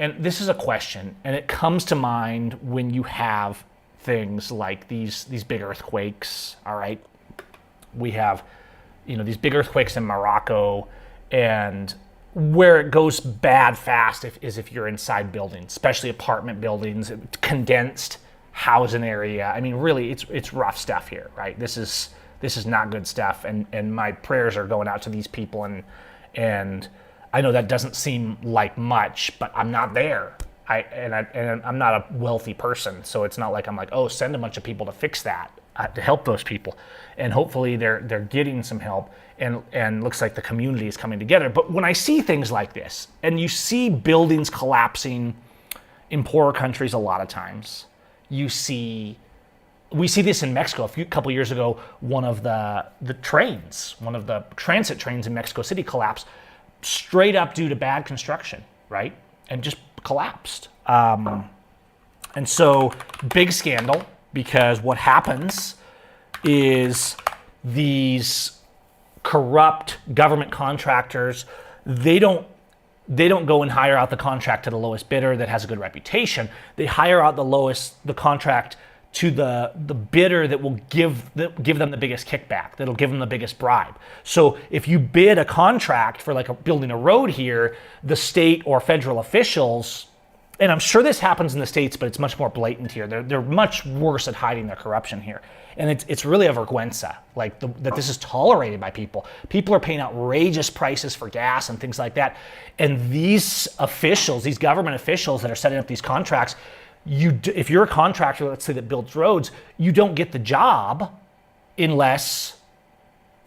and this is a question, and it comes to mind when you have things like these big earthquakes. All right, we have, these big earthquakes in Morocco, and where it goes bad fast is if you're inside buildings, especially apartment buildings, condensed housing area. I mean, really, it's rough stuff here, right? This is not good stuff, and my prayers are going out to these people, and I know that doesn't seem like much, but I'm not there. I'm not a wealthy person, so it's not like I'm like, oh, send a bunch of people to fix that, to help those people, and hopefully they're getting some help, and looks like the community is coming together. But when I see things like this, and you see buildings collapsing in poorer countries, a lot of times we see this in Mexico. A couple years ago, one of the transit trains in Mexico City collapsed straight up due to bad construction, right? And just collapsed. And so, big scandal, because what happens is these corrupt government contractors, they don't go and hire out the contract to the lowest bidder that has a good reputation. They hire out the contract to the bidder that will give them the biggest kickback, that'll give them the biggest bribe. So if you bid a contract for building a road here, the state or federal officials, and I'm sure this happens in the States, but it's much more blatant here. They're much worse at hiding their corruption here. And it's really a vergüenza, that this is tolerated by people. People are paying outrageous prices for gas and things like that. And these officials, these government officials that are setting up these contracts, if you're a contractor, let's say, that builds roads, you don't get the job unless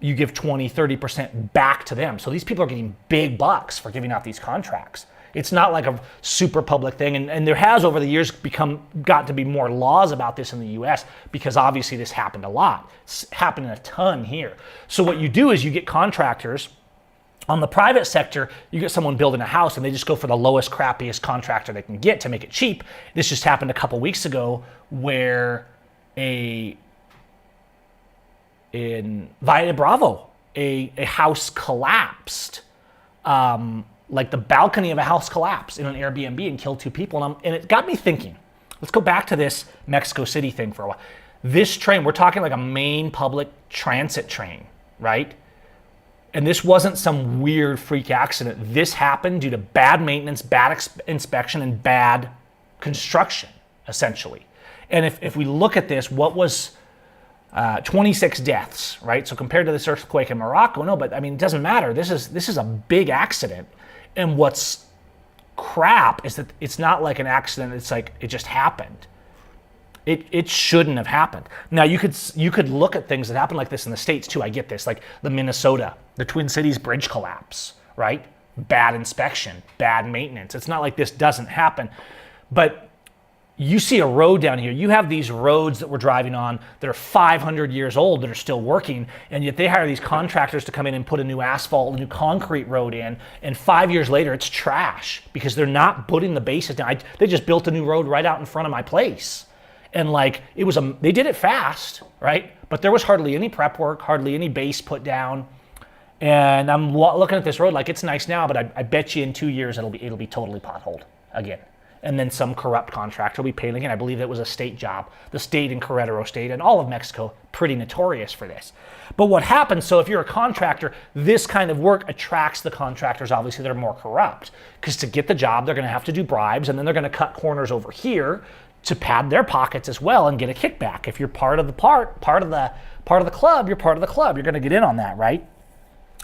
you give 20, 30% back to them. So these people are getting big bucks for giving out these contracts. It's not like a super public thing. And there has, over the years, got to be more laws about this in the US, because obviously this happened a lot. It's happening a ton here. So what you do is you get contractors. On the private sector, you get someone building a house and they just go for the lowest, crappiest contractor they can get to make it cheap. This just happened a couple weeks ago, where in Valle de Bravo, a house collapsed. The balcony of a house collapsed in an Airbnb and killed 2 people. And it got me thinking. Let's go back to this Mexico City thing for a while. This train, we're talking like a main public transit train, right? And this wasn't some weird freak accident. This happened due to bad maintenance, bad inspection, and bad construction, essentially. And if we look at this, what was 26 deaths, right? So compared to this earthquake in Morocco, no, but I mean, it doesn't matter. This is a big accident. And what's crap is that it's not like an accident. It's like it just happened. It shouldn't have happened. Now you could look at things that happen like this in the States too. I get this, like the Minnesota, the Twin Cities bridge collapse, right? Bad inspection, bad maintenance. It's not like this doesn't happen, but you see a road down here. You have these roads that we're driving on that are 500 years old that are still working, and yet they hire these contractors to come in and put a new asphalt, a new concrete road in, and 5 years later it's trash because they're not putting the bases down. They just built a new road right out in front of my place. And they did it fast, right? But there was hardly any prep work, hardly any base put down. And I'm looking at this road like it's nice now, but I bet you in 2 years it'll be totally potholed again. And then some corrupt contractor will be paying again. I believe it was a state job. The state in Querétaro State and all of Mexico, pretty notorious for this. But what happens, so if you're a contractor, this kind of work attracts the contractors, obviously, that are more corrupt. Because to get the job, they're going to have to do bribes, and then they're going to cut corners over here to pad their pockets as well and get a kickback. If you're part of the club, you're part of the club. You're going to get in on that, right?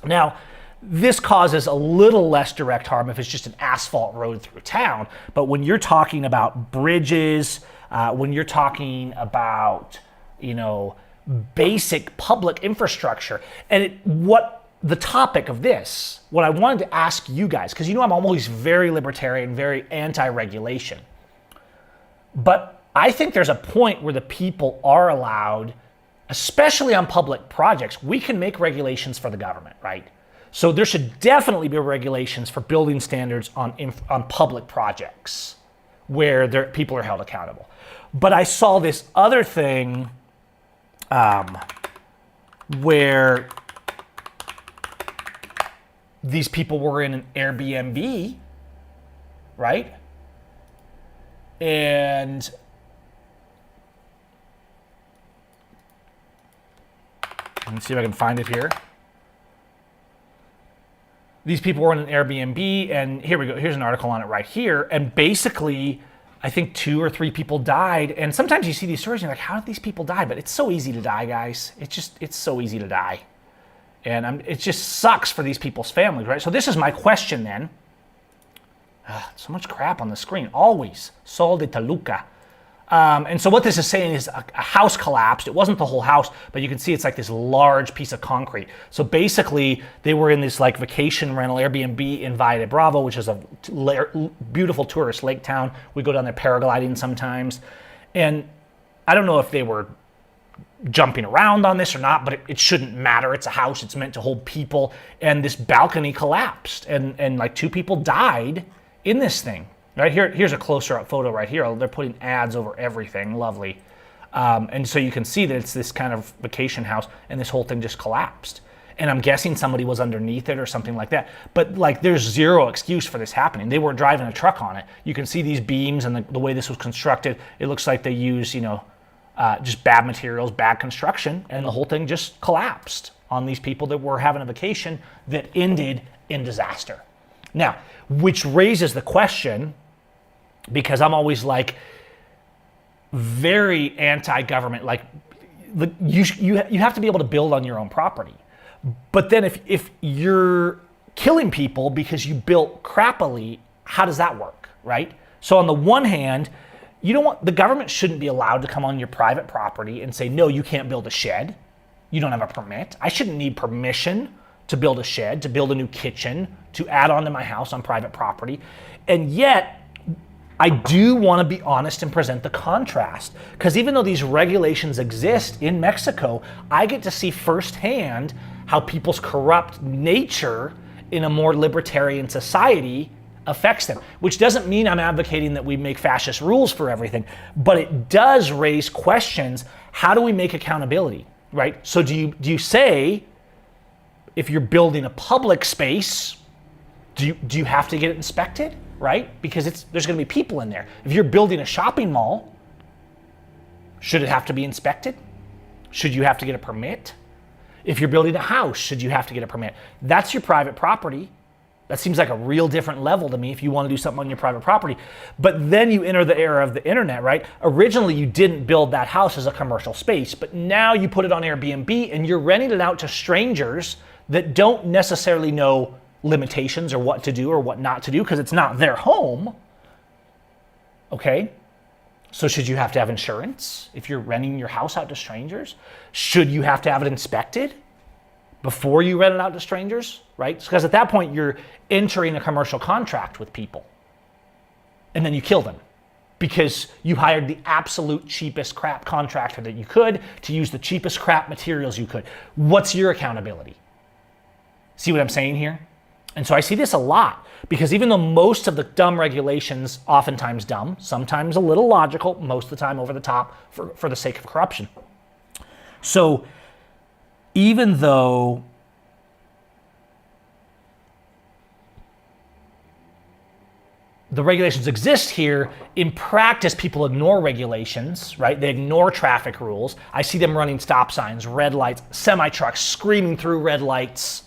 Now, this causes a little less direct harm if it's just an asphalt road through town. But when you're talking about bridges, when you're talking about, basic public infrastructure, and what the topic of this, what I wanted to ask you guys, because I'm always very libertarian, very anti-regulation. But I think there's a point where the people are allowed, especially on public projects, we can make regulations for the government, right? So there should definitely be regulations for building standards on public projects where people are held accountable. But I saw this other thing where these people were in an Airbnb, right? And let me see if I can find it here. These people were in an Airbnb, and here we go. Here's an article on it right here. And basically, I think 2 or 3 people died. And sometimes you see these stories, and you're like, how did these people die? But it's so easy to die, guys. It's so easy to die. And it just sucks for these people's families, right? So this is my question then. So much crap on the screen, always. Sol de Toluca. And so what this is saying is a house collapsed. It wasn't the whole house, but you can see it's like this large piece of concrete. So basically, they were in this like vacation rental Airbnb in Valle de Bravo, which is a beautiful tourist lake town. We go down there paragliding sometimes. And I don't know if they were jumping around on this or not, but it shouldn't matter. It's a house. It's meant to hold people. And this balcony collapsed, and like 2 people died in this thing. Right here, here's a closer up photo right here. They're putting ads over everything, lovely. And so you can see that it's this kind of vacation house, and this whole thing just collapsed. And I'm guessing somebody was underneath it or something like that. But like, there's zero excuse for this happening. They were driving a truck on it. You can see these beams and the way this was constructed. It looks like they used, just bad materials, bad construction, and the whole thing just collapsed on these people that were having a vacation that ended in disaster. Now, which raises the question, because I'm always like very anti-government, like you have to be able to build on your own property. But then if you're killing people because you built crappily, how does that work, right? So on the one hand, the government shouldn't be allowed to come on your private property and say, no, you can't build a shed. You don't have a permit. I shouldn't need permission to build a shed, to build a new kitchen, to add on to my house on private property. And yet, I do want to be honest and present the contrast. Because even though these regulations exist in Mexico, I get to see firsthand how people's corrupt nature in a more libertarian society affects them. Which doesn't mean I'm advocating that we make fascist rules for everything, but it does raise questions. How do we make accountability, right? So do you say, if you're building a public space, do you have to get it inspected? Right? Because there's going to be people in there. If you're building a shopping mall, should it have to be inspected? Should you have to get a permit? If you're building a house, should you have to get a permit? That's your private property. That seems like a real different level to me if you want to do something on your private property. But then you enter the era of the internet, right? Originally, you didn't build that house as a commercial space, but now you put it on Airbnb and you're renting it out to strangers that don't necessarily know limitations or what to do or what not to do because it's not their home. Okay? So should you have to have insurance if you're renting your house out to strangers? Should you have to have it inspected before you rent it out to strangers, right? Because at that point, you're entering a commercial contract with people. And then you kill them because you hired the absolute cheapest crap contractor that you could to use the cheapest crap materials you could. What's your accountability? See what I'm saying here? And so I see this a lot because even though most of the dumb regulations, oftentimes dumb, sometimes a little logical, most of the time over the top for the sake of corruption. So even though the regulations exist here, in practice, people ignore regulations, right? They ignore traffic rules. I see them running stop signs, red lights, semi-trucks screaming through red lights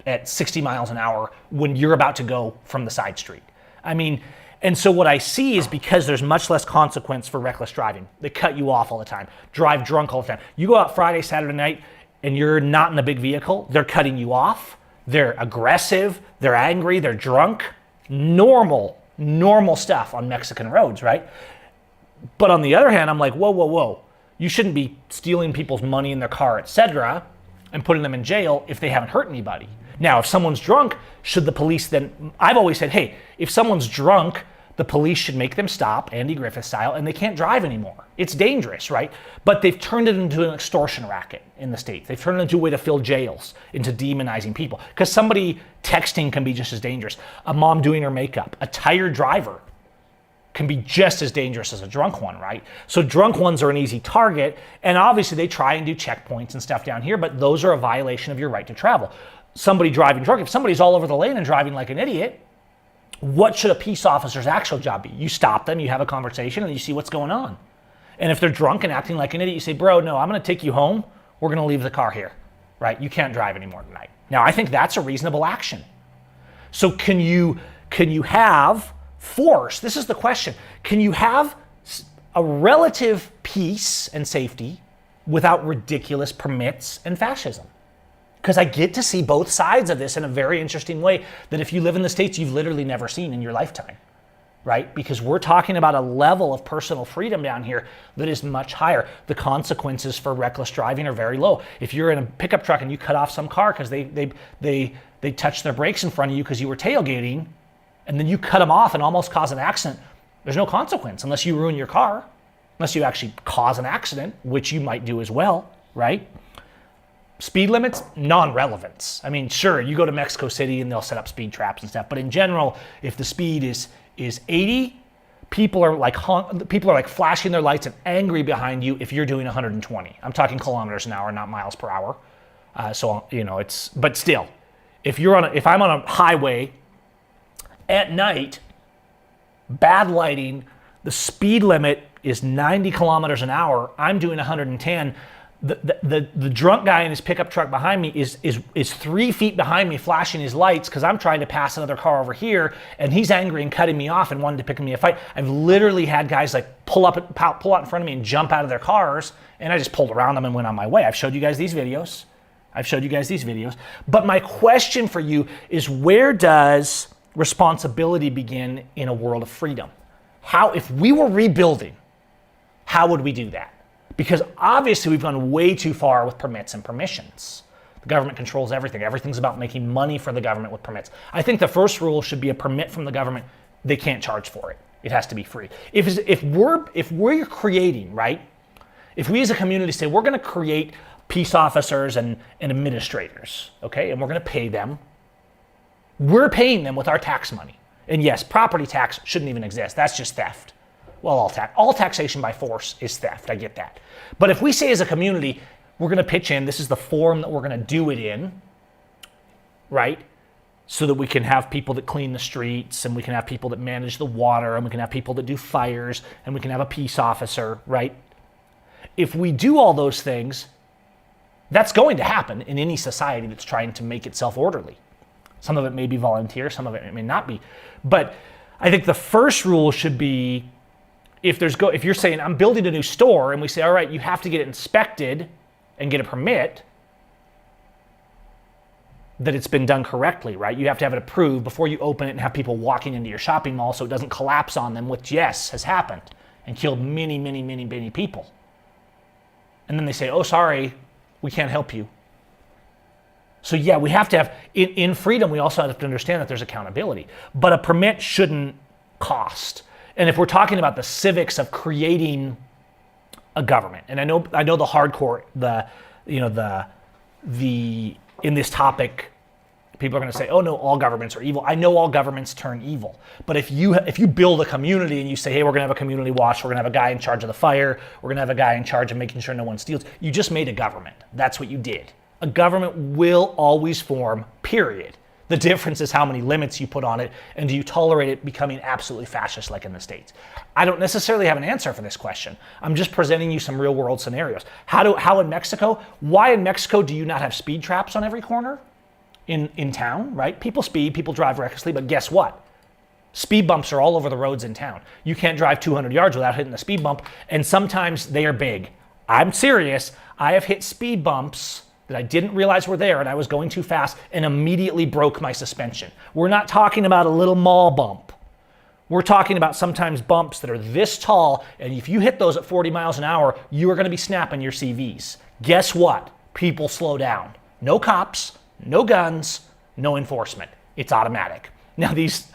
at 60 miles an hour when you're about to go from the side street. I mean, and so what I see is because there's much less consequence for reckless driving. They cut you off all the time, drive drunk all the time. You go out Friday, Saturday night, and you're not in a big vehicle, they're cutting you off. They're aggressive, they're angry, they're drunk. Normal stuff on Mexican roads, right? But on the other hand, I'm like, whoa. You shouldn't be stealing people's money in their car, etc., and putting them in jail if they haven't hurt anybody. Now, if someone's drunk, should the police then... I've always said, hey, if someone's drunk, the police should make them stop, Andy Griffith style, and they can't drive anymore. It's dangerous, right? But they've turned it into an extortion racket in the States. They've turned it into a way to fill jails, into demonizing people. Because somebody texting can be just as dangerous. A mom doing her makeup, a tired driver can be just as dangerous as a drunk one, right? So drunk ones are an easy target, and obviously they try and do checkpoints and stuff down here, but those are a violation of your right to travel. Somebody driving drunk, if somebody's all over the lane and driving like an idiot, What should a peace officer's actual job be? You stop them, you have a conversation, and you see what's going on. And if they're drunk and acting like an idiot, you say, bro, no, I'm going to take you home. We're going to leave the car here, right? You can't drive anymore tonight. Now, I think that's a reasonable action. So can you have force? This is the question. Can you have a relative peace and safety without ridiculous permits and fascism? Because I get to see both sides of this in a very interesting way that if you live in the States, you've literally never seen in your lifetime, right? Because we're talking about a level of personal freedom down here that is much higher. The consequences for reckless driving are very low. If you're in a pickup truck and you cut off some car because they touched their brakes in front of you because you were tailgating, and then you cut them off and almost cause an accident, there's no consequence unless you ruin your car, unless you actually cause an accident, which you might do as well, right? Speed limits, non-relevance. I mean, sure, you go to Mexico City and they'll set up speed traps and stuff, but in general, if the speed is 80, people are like flashing their lights and angry behind you if you're doing 120. I'm talking kilometers an hour, not miles per hour. So you know, but still, if I'm on a highway at night, bad lighting, the speed limit is 90 kilometers an hour. I'm doing 110. The drunk guy in his pickup truck behind me is 3 feet behind me flashing his lights because I'm trying to pass another car over here, and he's angry and cutting me off and wanting to pick me a fight. I've literally had guys like pull out in front of me and jump out of their cars, and I just pulled around them and went on my way. I've showed you guys these videos. But my question for you is, where does responsibility begin in a world of freedom? If we were rebuilding, how would we do that? Because obviously we've gone way too far with permits and permissions. The government controls everything. Everything's about making money for the government with permits. I think the first rule should be a permit from the government. They can't charge for it. It has to be free. If we're creating, right? If we as a community say we're going to create peace officers and administrators, okay, and we're going to pay them, we're paying them with our tax money. And yes, property tax shouldn't even exist. That's just theft. Well, all taxation by force is theft. I get that. But if we say as a community, we're going to pitch in, this is the forum that we're going to do it in, right? So that we can have people that clean the streets, and we can have people that manage the water, and we can have people that do fires, and we can have a peace officer, right? If we do all those things, that's going to happen in any society that's trying to make itself orderly. Some of it may be volunteer, some of it may not be. But I think the first rule should be, if you're saying I'm building a new store and we say, all right, you have to get it inspected and get a permit, that it's been done correctly, right? You have to have it approved before you open it and have people walking into your shopping mall so it doesn't collapse on them, which, yes, has happened and killed many, many, many, many people. And then they say, oh, sorry, we can't help you. So yeah, we have to have, in freedom, we also have to understand that there's accountability. But a permit shouldn't cost. And if we're talking about the civics of creating a government, and I know the hardcore, in this topic, people are going to say, oh no, all governments are evil. I know all governments turn evil. But if you build a community and you say, hey, we're going to have a community watch, we're going to have a guy in charge of the fire, we're going to have a guy in charge of making sure no one steals, you just made a government. That's what you did. A government will always form, period. The difference is how many limits you put on it, and do you tolerate it becoming absolutely fascist like in the States? I don't necessarily have an answer for this question. I'm just presenting you some real world scenarios. How in Mexico? Why in Mexico do you not have speed traps on every corner in town, right? People speed, people drive recklessly, but guess what? Speed bumps are all over the roads in town. You can't drive 200 yards without hitting the speed bump, and sometimes they are big. I'm serious. I have hit speed bumps that I didn't realize were there, and I was going too fast and immediately broke my suspension. We're not talking about a little mall bump. We're talking about sometimes bumps that are this tall, and if you hit those at 40 miles an hour, you are going to be snapping your CVs. Guess what? People slow down. No cops, no guns, no enforcement. It's automatic. Now these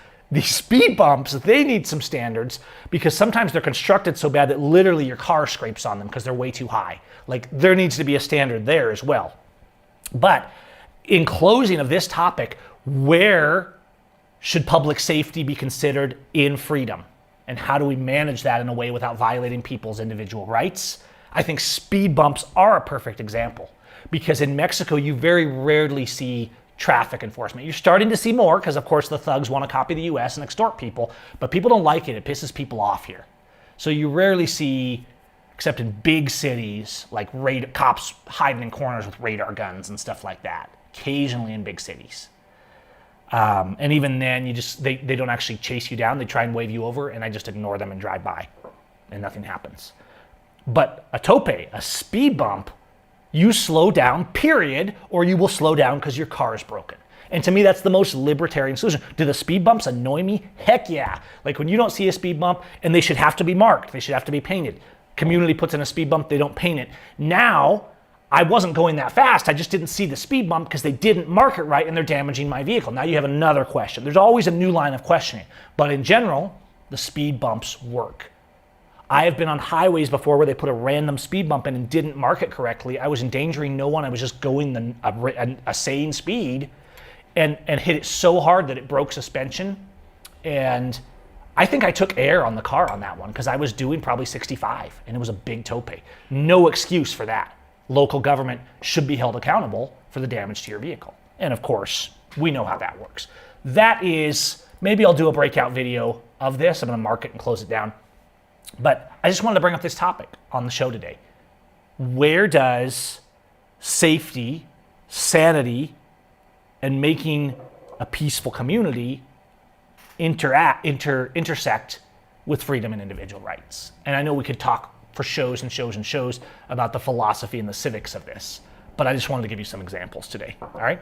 speed bumps, they need some standards because sometimes they're constructed so bad that literally your car scrapes on them because they're way too high. Like, there needs to be a standard there as well. But in closing of this topic, where should public safety be considered in freedom? And how do we manage that in a way without violating people's individual rights? I think speed bumps are a perfect example because in Mexico, you very rarely see traffic enforcement. You're starting to see more because, of course, the thugs want to copy the US and extort people, but people don't like it. It pisses people off here. So you rarely see, except in big cities, like cops hiding in corners with radar guns and stuff like that. Occasionally in big cities. And even then, they don't actually chase you down. They try and wave you over, and I just ignore them and drive by, and nothing happens. But a tope, a speed bump, you slow down, period, or you will slow down because your car is broken. And to me, that's the most libertarian solution. Do the speed bumps annoy me? Heck yeah. Like when you don't see a speed bump, and they should have to be marked. They should have to be painted. Community puts in a speed bump, they don't paint it. Now, I wasn't going that fast. I just didn't see the speed bump because they didn't mark it right and they're damaging my vehicle. Now you have another question. There's always a new line of questioning. But in general, the speed bumps work. I have been on highways before where they put a random speed bump in and didn't mark it correctly. I was endangering no one. I was just going a sane speed and hit it so hard that it broke suspension. And I think I took air on the car on that one because I was doing probably 65 and it was a big tope. No excuse for that. Local government should be held accountable for the damage to your vehicle. And of course, we know how that works. That is, maybe I'll do a breakout video of this. I'm going to mark it and close it down. But I just wanted to bring up this topic on the show today. Where does safety, sanity, and making a peaceful community intersect with freedom and individual rights? And I know we could talk for shows and shows and shows about the philosophy and the civics of this, but I just wanted to give you some examples today. All right?